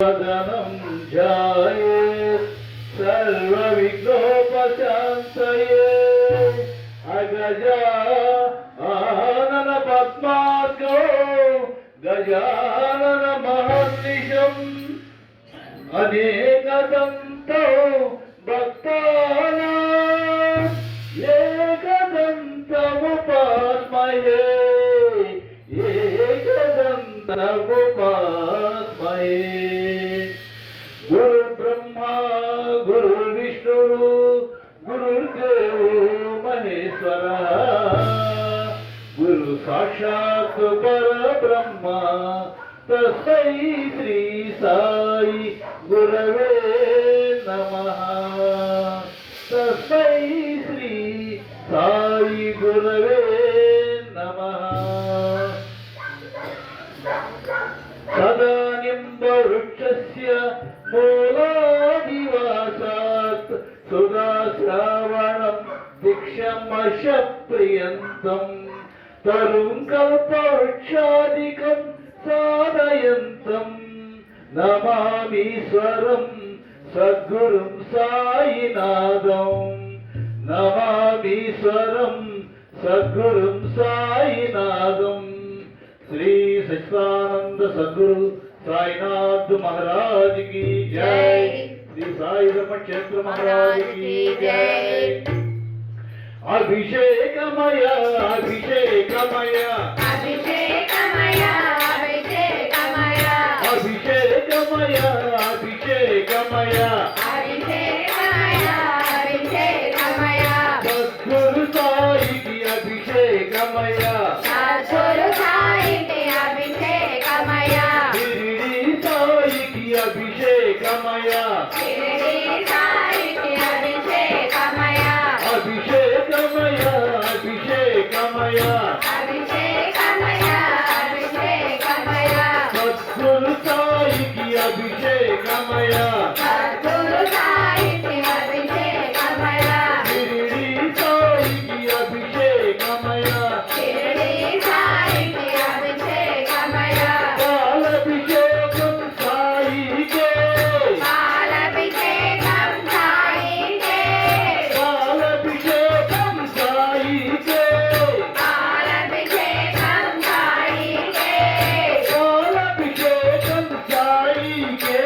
साधनं ध्याये सर्वविघ्नोपशान्तये अगजानन पद्मार्गो गजानन महर्निशम् अनेकदन्तो भक्तानां एकदन्तमुपास्महे एकदन्तमुपास्महे गुरुर्ब्रह्मा गुरुर्विष्णु गुरुर्देवो महेश्वरः गुरु साक्षात् परब्रह्मा तस्मै श्री साई गुरवे नमः तस्मै श्री साई गुरवे नमः सदानिम्बवृक्षस्य मूलादिवासात् सुधाश्रावणं दीक्षमशप्रियन्तम् तरुं कल्पवृक्षादिकं साधयन्तं नमामीश्वरं सद्गुरुं साईनाथं नमामीश्वरं सद्गुरुं साईनाथं श्री सच्चिदानंद सद्गुरु साईनाथ महाराज की जय श्री साई धर्म क्षेत्र महाराज की जय अभिषेकमय अभिषेकमय अभिषेकमय अभिषेकमय अभिषेकमय अभिषेकमय अभिषेकमय अभिषेकमय सद्गुरु साई की अभिषेकमय सद्गुरु साई की अभिषेकमय शिरडी साई की अभिषेकमय शिरडी साई की अभिषेकमय अभिषेकमय अभिषेकमय अभिषेकमय अभिषेकमय सद्गुरु साई की अभिषेकमय सद्गुरु साई की अभिषेकमय शिरडी साई की अभिषेकमय शिरडी साई की अभिषेकमय पालाभिषेकं साई के पालाभिषेकं साई के पालाभिषेकं साई के पालाभिषेकं साई के पालाभिषेकं साई के